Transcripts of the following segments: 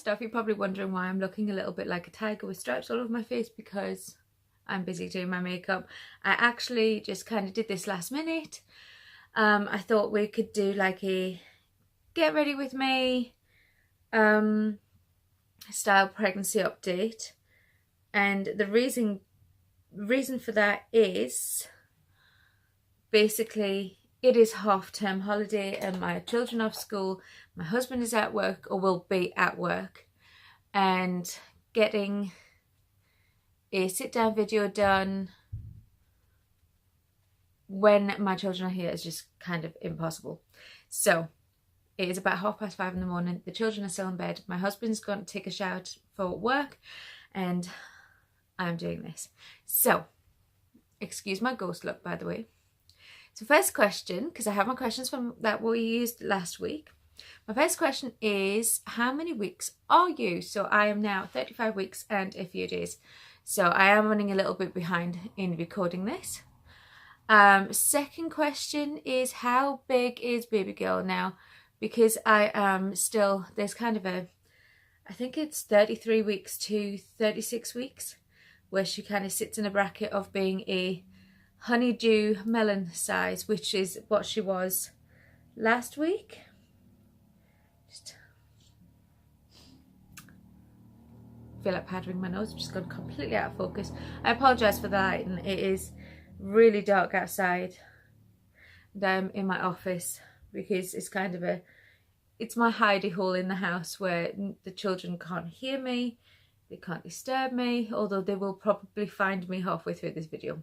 First off, you're probably wondering why I'm looking a little bit like a tiger with stripes all over my face, because I'm busy doing my makeup. I actually just kind of did this last minute. I thought we could do like a get ready with me style pregnancy update, and the reason for that is basically it is half-term holiday and my children are off school, my husband is at work or will be at work, and getting a sit-down video done when my children are here is just kind of impossible. So it is about 5:30 in the morning, the children are still in bed, my husband's going to take a shower for work, and I'm doing this. So excuse my ghost look, by the way. So first question, because I have my questions from that we used last week. My first question is, how many weeks are you? So I am now 35 weeks and a few days. So I am running a little bit behind in recording this. Second question is, how big is baby girl now? Because I am still, there's kind of a, I think it's 33 weeks to 36 weeks, where she kind of sits in a bracket of being a honeydew melon size, which is what she was last week. Just feel like powdering my nose, just gone completely out of focus. I apologise for the lighting. It is really dark outside and I'm in my office because it's kind of it's my hidey hole in the house where the children can't hear me, they can't disturb me, although they will probably find me halfway through this video.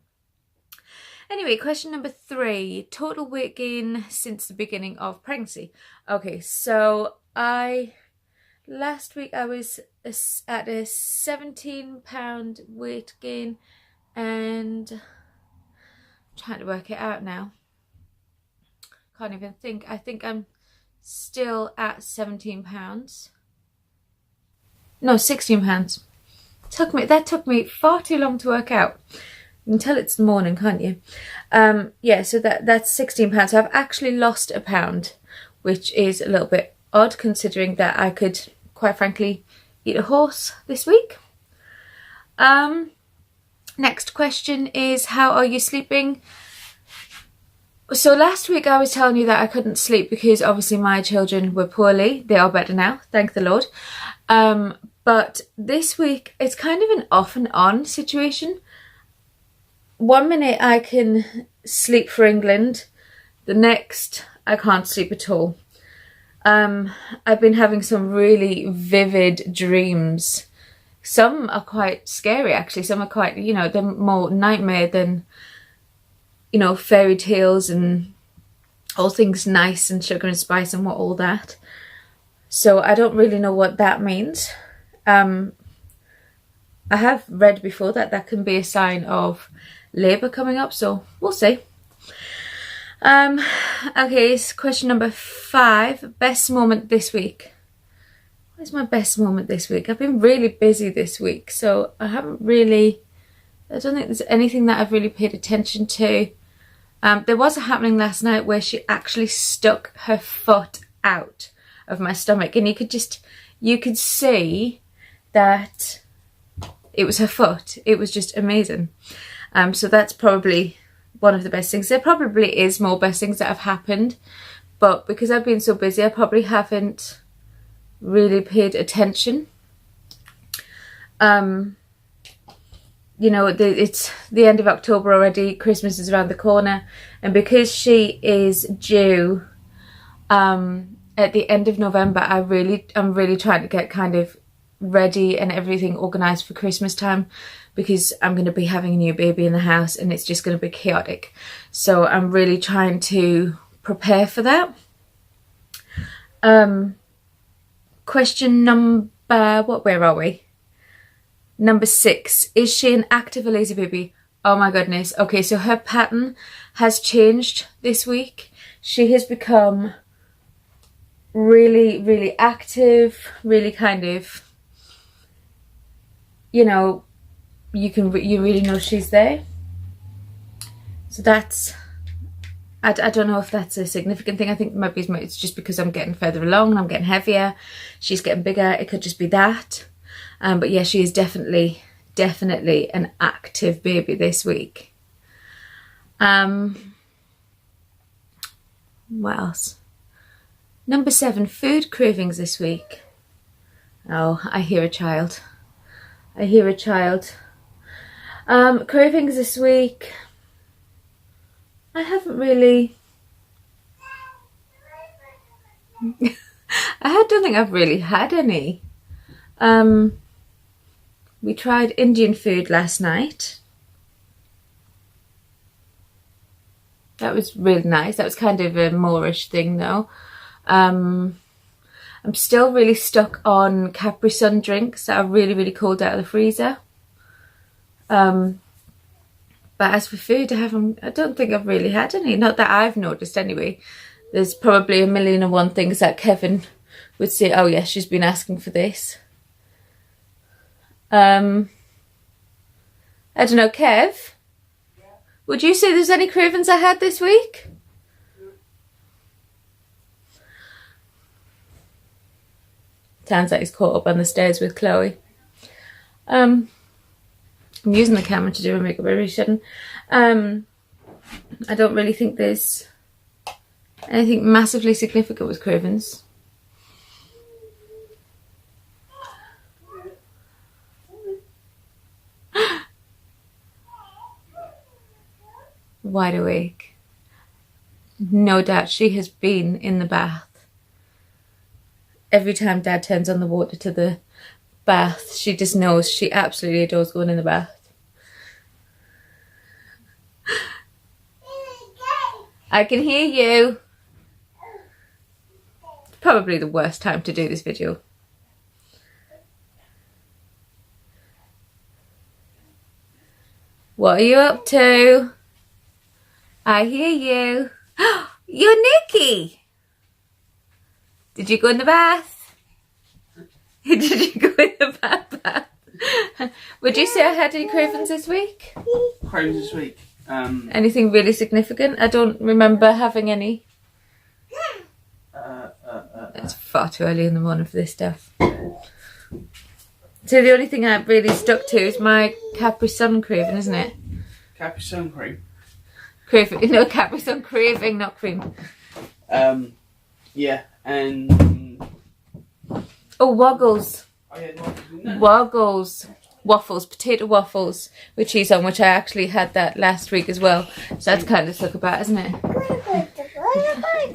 Anyway, question number 3, total weight gain since the beginning of pregnancy. Okay, so last week I was at a 17-pound weight gain, and I'm trying to work it out now. Can't even think. I think I'm still at 17 pounds. No, 16 pounds. That took me far too long to work out. You can tell it's the morning, can't you? Yeah, so that's 16 pounds. So I've actually lost a pound, which is a little bit odd considering that I could, quite frankly, eat a horse this week. Next question is, how are you sleeping? So last week I was telling you that I couldn't sleep because obviously my children were poorly. They are better now, thank the Lord. But this week it's kind of an off and on situation. One minute I can sleep for England, the next I can't sleep at all. I've been having some really vivid dreams. Some are quite scary actually, some are quite, you know, they're more nightmare than, you know, fairy tales and all things nice and sugar and spice and what all that. So I don't really know what that means. I have read before that can be a sign of labour coming up, so we'll see. Okay, so question number 5, best moment this week. What is my best moment this week? I've been really busy this week, so I don't think there's anything that I've really paid attention to. There was a happening last night where she actually stuck her foot out of my stomach, and you could see that it was her foot. It was just amazing. So that's probably one of the best things. There probably is more best things that have happened, but because I've been so busy, I probably haven't really paid attention. You know, it's the end of October already, Christmas is around the corner, and because she is due at the end of November, I'm really trying to get kind of ready and everything organised for Christmas time, because I'm going to be having a new baby in the house and it's just going to be chaotic. So I'm really trying to prepare for that. Question number, where are we? Number 6, is she an active or lazy baby? Oh my goodness. Okay, so her pattern has changed this week. She has become really, really active, really kind of, you know, you really know she's there. So that's I don't know if that's a significant thing. I think maybe it's just because I'm getting further along and I'm getting heavier. She's getting bigger. It could just be that. But yeah, she is definitely an active baby this week. What else? Number 7, food cravings this week. Oh, I hear a child. I hear a child. Cravings this week. I haven't really... I don't think I've really had any. We tried Indian food last night. That was really nice. That was kind of a Moorish thing though. I'm still really stuck on Capri Sun drinks that are really, really cold out of the freezer. But as for food, I don't think I've really had any. Not that I've noticed anyway. There's probably a million and one things that Kevin would say, oh yes, she's been asking for this. I don't know, Kev? Yeah. Would you say there's any cravings I had this week? Sounds like he's caught up on the stairs with Chloe. I'm using the camera to do a makeup revision. I don't really think there's anything massively significant with cravings. Wide awake. No doubt she has been in the bath. Every time Dad turns on the water to the bath, she just knows she absolutely adores going in the bath. I can hear you. Probably the worst time to do this video. What are you up to? I hear you. You're Nikki. Did you go in the bath? Did you go in the bath? Would you say I had any cravings this week? Cravings this week? Anything really significant? I don't remember having any. It's far too early in the morning for this stuff. So the only thing I've really stuck to is my Capri Sun craving, isn't it? Capri Sun cream? Craving, no, Capri Sun craving, not cream. Yeah, and... Oh, Woggles. Oh yeah, no. Woggles. Waffles, potato waffles with cheese on, which I actually had that last week as well. So that's kind of stuck about, isn't it?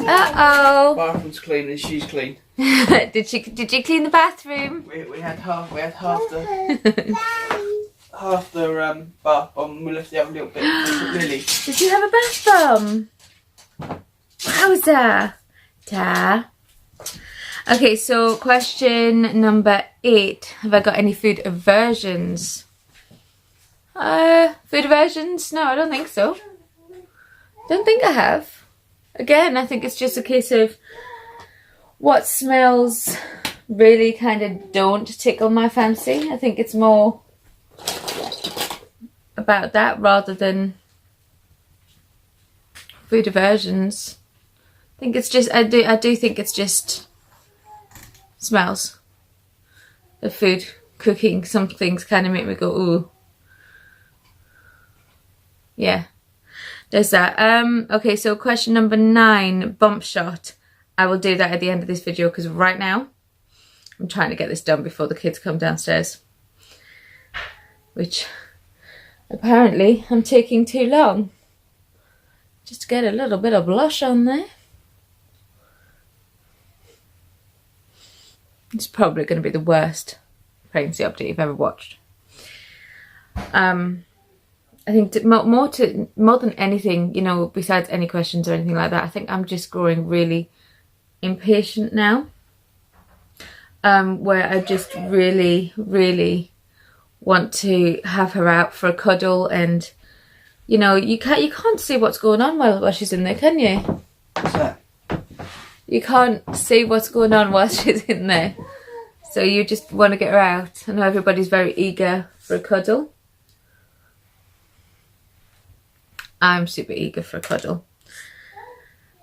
Uh-oh. Bathroom's clean and she's clean. Did you clean the bathroom? We had half the bath bomb. We left it out a little bit. Really. Did you have a bath bomb? Wowza. Ta. Okay, so question number 8. Have I got any food aversions? Food aversions? No, I don't think so. Don't think I have. Again, I think it's just a case of what smells really kind of don't tickle my fancy. I think it's more about that rather than food aversions. I think it's just, I do think it's just smells of food, cooking. Some things kind of make me go, ooh. Yeah, there's that. Okay, so question number 9, bump shot. I will do that at the end of this video because right now I'm trying to get this done before the kids come downstairs, which apparently I'm taking too long. Just to get a little bit of blush on there. It's probably going to be the worst pregnancy update you've ever watched. I think more than anything, you know, besides any questions or anything like that, I think I'm just growing really impatient now. Where I just really, really want to have her out for a cuddle, and you know, you can't see what's going on while she's in there, can you? What's that? You can't see what's going on while she's in there. So you just want to get her out. I know everybody's very eager for a cuddle. I'm super eager for a cuddle.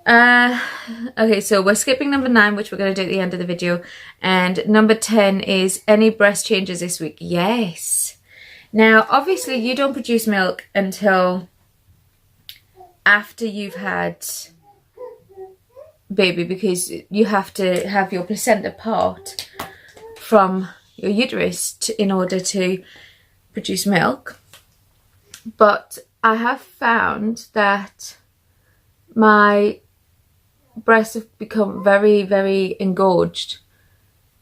Okay, so we're skipping number 9, which we're going to do at the end of the video. And number 10 is any breast changes this week? Yes. Now, obviously, you don't produce milk until after you've had baby, because you have to have your placenta part from your uterus in order to produce milk. But I have found that my breasts have become very, very engorged,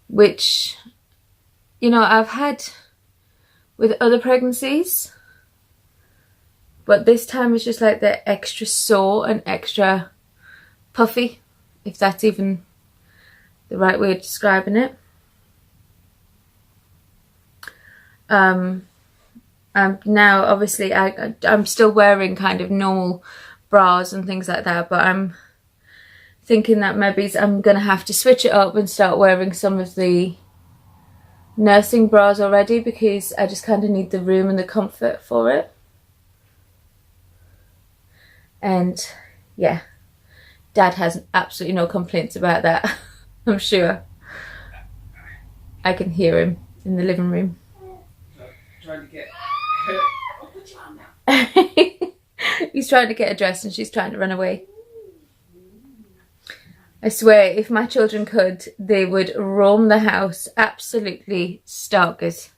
which, you know, I've had with other pregnancies, but this time it's just like they're extra sore and extra puffy, if that's even the right way of describing it. Now obviously I'm still wearing kind of normal bras and things like that, but I'm thinking that maybe I'm gonna have to switch it up and start wearing some of the nursing bras already, because I just kind of need the room and the comfort for it. And yeah, Dad has absolutely no complaints about that. I'm sure. I can hear him in the living room. Trying to get... Oh, put your arm down. He's trying to get her dressed and she's trying to run away. I swear, if my children could, they would roam the house absolutely starkers.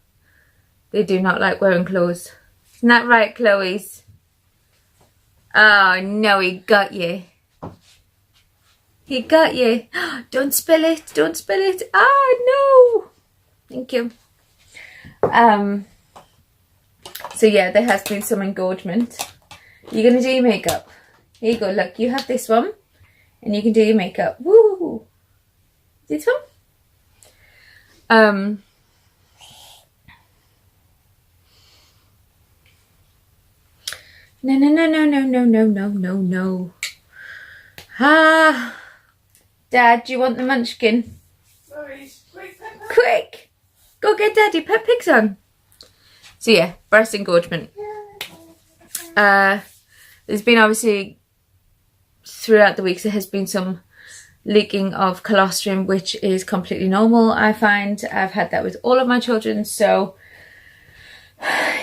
They do not like wearing clothes. Isn't that right, Chloe's? Oh no, he got you. He got you. Don't spill it. Don't spill it. Oh no. Thank you. So yeah, there has been some engorgement. You're going to do your makeup. Here you go. Look, you have this one. And you can do your makeup. Woo! This one? No. Ah! Dad, do you want the munchkin? Sorry, quick, Peppa. Quick! Go get Daddy, put pigs on. So yeah, breast engorgement. There's been obviously, throughout the weeks, there has been some leaking of colostrum, which is completely normal, I find. I've had that with all of my children, so,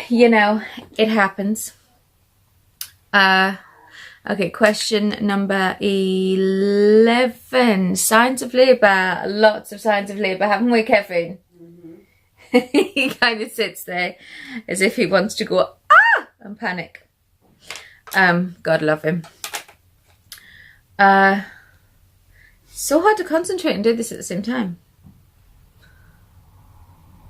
you know, it happens. Okay, question number 11. Signs of labour. Lots of signs of labour, haven't we, Kevin? He kind of sits there as if he wants to go, ah, and panic. God love him. So hard to concentrate and do this at the same time.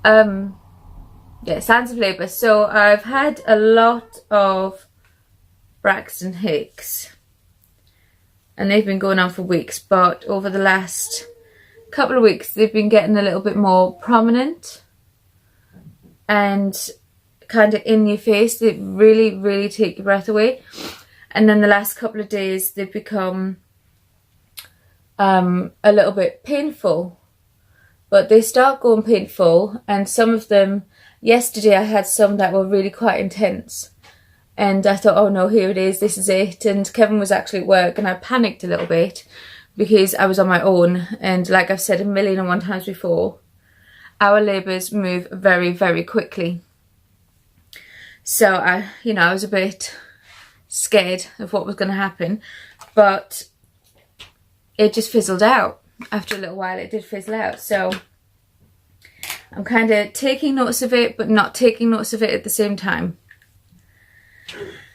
Yeah, signs of labour. So I've had a lot of Braxton Hicks, and they've been going on for weeks, but over the last couple of weeks they've been getting a little bit more prominent and kind of in your face. They really, really take your breath away. And then the last couple of days they've become a little bit painful, but they start going painful, and some of them, yesterday I had some that were really quite intense, and I thought, oh no, here it is, this is it. And Kevin was actually at work and I panicked a little bit because I was on my own, and like I've said 1,000,001 times before, our labours move very, very quickly. So I was a bit scared of what was going to happen, but it just fizzled out. After a little while it did fizzle out, so I'm kind of taking notice of it but not taking notice of it at the same time.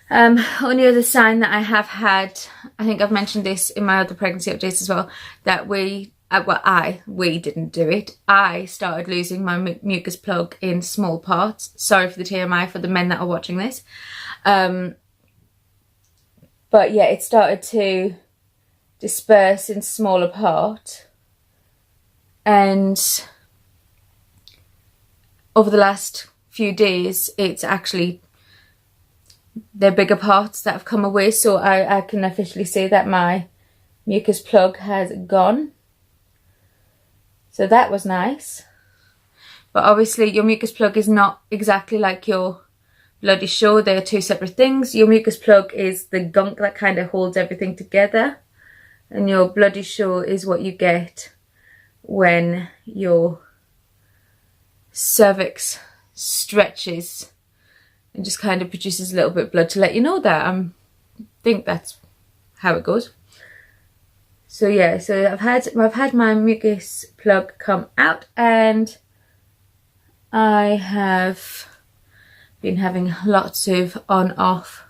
Only other sign that I have had, I think I've mentioned this in my other pregnancy updates as well, that we didn't do it. I started losing my mucus plug in small parts. Sorry for the TMI for the men that are watching this. But yeah, it started to disperse in smaller parts, and over the last few days it's actually, they're bigger parts that have come away, so I can officially say that my mucus plug has gone. So that was nice. But obviously your mucus plug is not exactly like your bloody show. They are two separate things. Your mucus plug is the gunk that kind of holds everything together. and your bloody show is what you get when your cervix stretches and just kind of produces a little bit of blood to let you know that. I think that's how it goes. So yeah, so I've had my mucus plug come out, and I have been having lots of on-off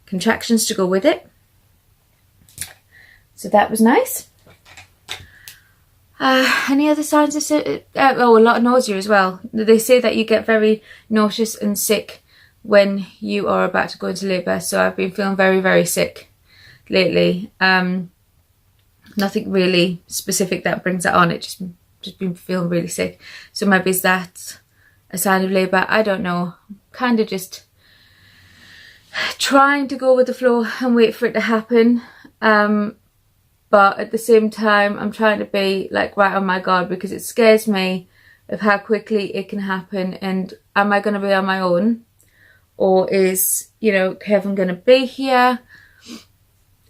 contractions to go with it. So that was nice. Any other signs of oh, a lot of nausea as well. They say that you get very nauseous and sick when you are about to go into labour. So I've been feeling very, very sick lately. Nothing really specific that brings it on. It just been feeling really sick. So maybe is that a sign of labour? I don't know. Kind of just trying to go with the flow and wait for it to happen. But at the same time, I'm trying to be like right on my guard, because it scares me of how quickly it can happen. And am I going to be on my own, or is, you know, Kevin going to be here?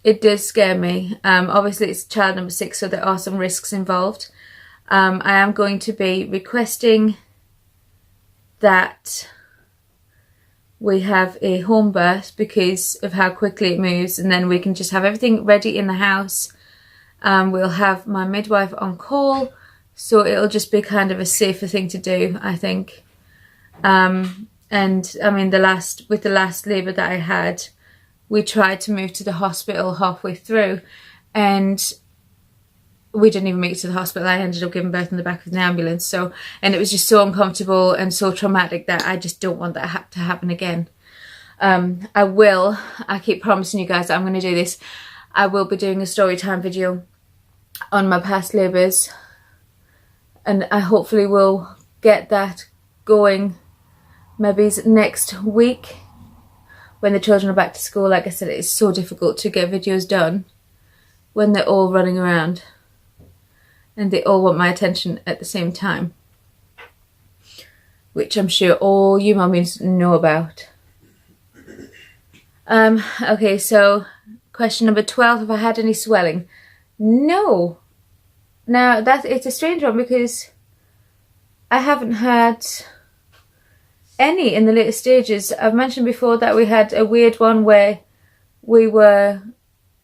It does scare me. Obviously it's child number 6, so there are some risks involved. I am going to be requesting that we have a home birth because of how quickly it moves, and then we can just have everything ready in the house. We'll have my midwife on call, so it'll just be kind of a safer thing to do, I think. And I mean, with the last labour that I had, we tried to move to the hospital halfway through, and we didn't even make it to the hospital. I ended up giving birth in the back of the ambulance. So, and it was just so uncomfortable and so traumatic that I just don't want that to happen again. I keep promising you guys that I'm going to do this. I will be doing a story time video on my past labours, and I hopefully will get that going maybe next week when the children are back to school. Like I said, it's so difficult to get videos done when they're all running around and they all want my attention at the same time, which I'm sure all you mummies know about. Okay, so question number 12, have I had any swelling? No. Now, it's a strange one, because I haven't had any in the later stages. I've mentioned before that we had a weird one where we were,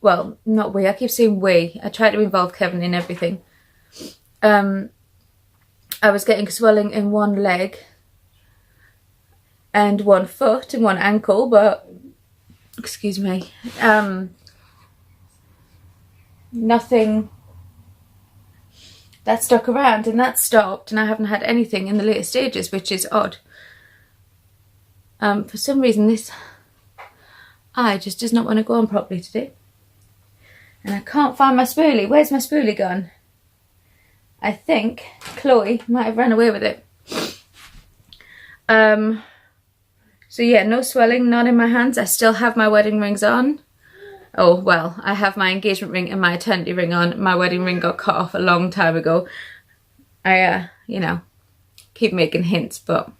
well, not we, I keep saying we. I try to involve Kevin in everything. I was getting swelling in one leg and one foot and one ankle, but, excuse me, nothing that stuck around, and that stopped, and I haven't had anything in the later stages, which is odd. For some reason this eye just does not want to go on properly today, and I can't find my spoolie. Where's my spoolie gone? I think Chloe might have run away with it. So yeah, no swelling, none in my hands. I still have my wedding rings on. Oh, well, I have my engagement ring and my eternity ring on. My wedding ring got cut off a long time ago. I, you know, keep making hints, but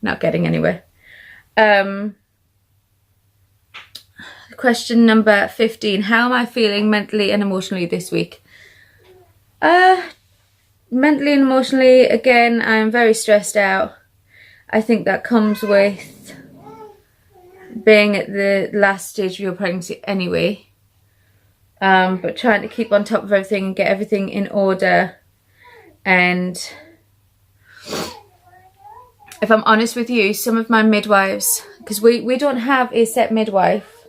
not getting anywhere. Question number 15. How am I feeling mentally and emotionally this week? Mentally and emotionally, again, I'm very stressed out. I think that comes with being at the last stage of your pregnancy anyway, but trying to keep on top of everything and get everything in order. And if I'm honest with you, some of my midwives, because we don't have a set midwife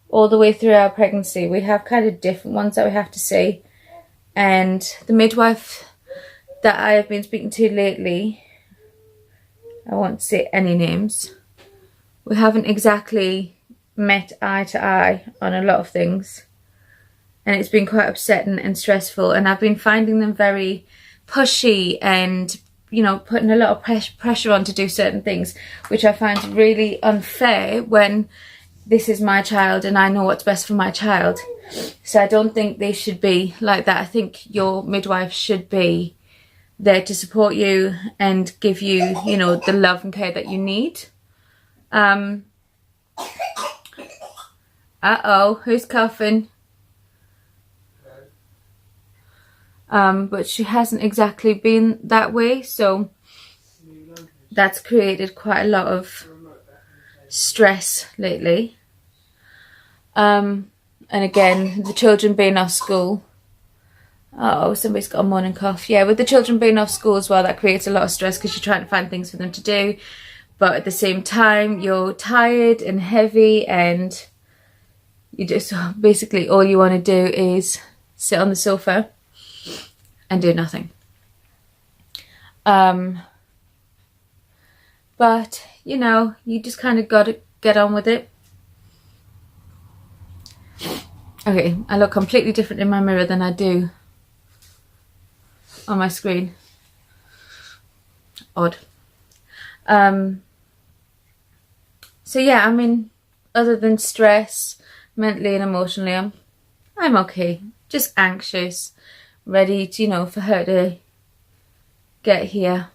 all the way through our pregnancy, we have kind of different ones that we have to see. And the midwife that I have been speaking to lately, I won't say any names, we haven't exactly met eye to eye on a lot of things, and it's been quite upsetting and stressful, and I've been finding them very pushy and, you know, putting a lot of pressure on to do certain things, which I find really unfair when this is my child and I know what's best for my child. So I don't think they should be like that. I think your midwife should be there to support you and give you, you know, the love and care that you need. Uh-oh, who's coughing? but she hasn't exactly been that way, so that's created quite a lot of stress lately. And again, the children being off school. Oh, somebody's got a morning cough. Yeah, with the children being off school as well, that creates a lot of stress because you're trying to find things for them to do. But at the same time, you're tired and heavy, and you just basically all you want to do is sit on the sofa and do nothing. But, you know, you just kind of got to get on with it. Okay, I look completely different in my mirror than I do on my screen. Odd. So yeah, I mean, other than stress, mentally and emotionally, I'm okay. Just anxious, ready to, you know, for her to get here.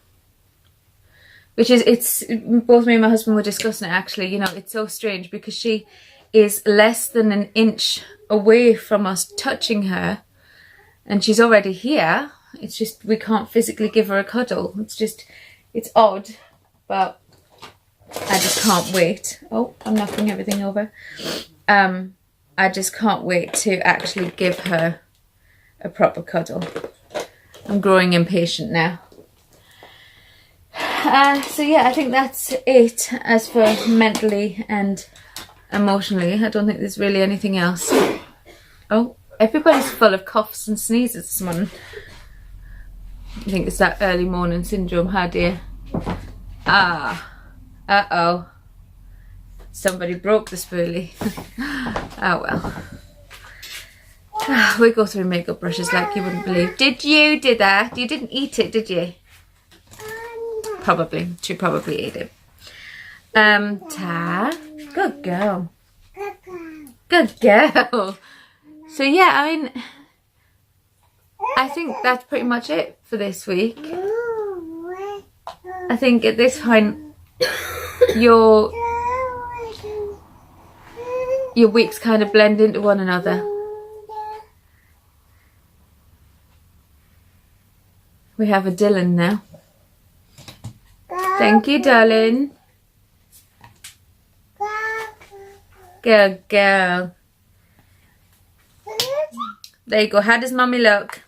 Which is, it's, both me and my husband were discussing it actually, you know, it's so strange because she is less than an inch away from us touching her and she's already here. It's just, we can't physically give her a cuddle. It's just, it's odd, but I just can't wait. Oh, I'm knocking everything over. I just can't wait to actually give her a proper cuddle. I'm growing impatient now. So yeah, I think that's it as for mentally and emotionally. I don't think there's really anything else. Oh, everybody's full of coughs and sneezes this morning. I think it's that early morning syndrome, how dear. Uh-oh. Somebody broke the spoolie. Oh well. We go through makeup brushes like you wouldn't believe. Did you do that? You didn't eat it, did you? Probably. She probably ate it. Ta. Good girl. Good girl. So yeah, I mean, I think that's pretty much it for this week. I think at this point, your weeks kind of blend into one another. We have a Dylan now. Thank you, darling. Good girl. There you go. How does mommy look?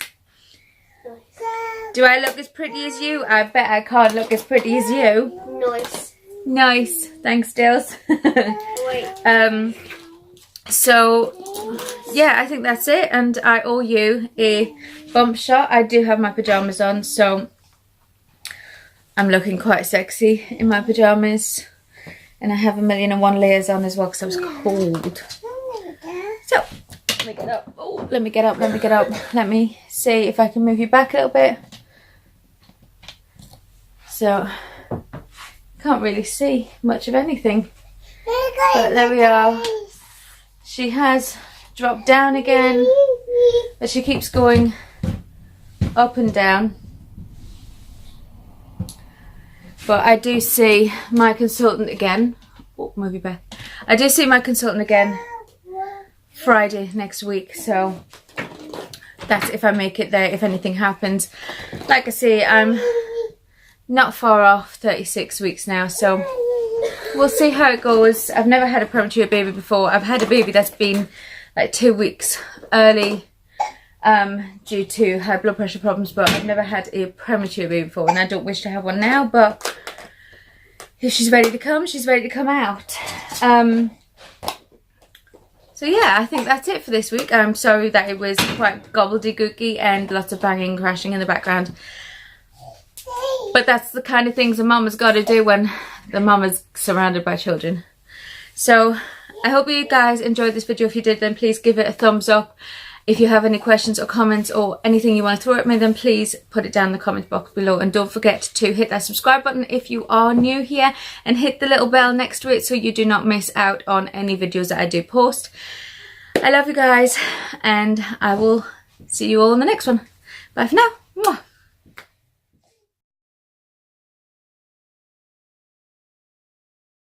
Do I look as pretty as you? I bet I can't look as pretty as you. Nice. Nice. Thanks, Dills. Wait. So, yeah, I think that's it. And I owe you a bump shot. I do have my pyjamas on, so I'm looking quite sexy in my pyjamas. And I have 1,000,001 layers on as well because I was cold. So, let me get up. Oh, let me get up, let me get up. Let me see if I can move you back a little bit. So, can't really see much of anything. But there we are. She has dropped down again. But she keeps going up and down. But I do see my consultant again. Oh, move you back. I do see my consultant again Friday next week. So that's if I make it there, if anything happens. Like I say, I'm not far off 36 weeks now. So we'll see how it goes. I've never had a premature baby before. I've had a baby that's been like 2 weeks early due to high blood pressure problems, but I've never had a premature baby before, and I don't wish to have one now, but if she's ready to come, she's ready to come out. So yeah, I think that's it for this week. I'm sorry that it was quite gobbledygooky and lots of banging and crashing in the background, but that's the kind of things a mum has got to do when the mum is surrounded by children. So I hope you guys enjoyed this video. If you did, then please give it a thumbs up. If you have any questions or comments or anything you want to throw at me, then please put it down in the comment box below. And don't forget to hit that subscribe button if you are new here, and hit the little bell next to it so you do not miss out on any videos that I do post. I love you guys, and I will see you all in the next one. Bye for now. Mwah.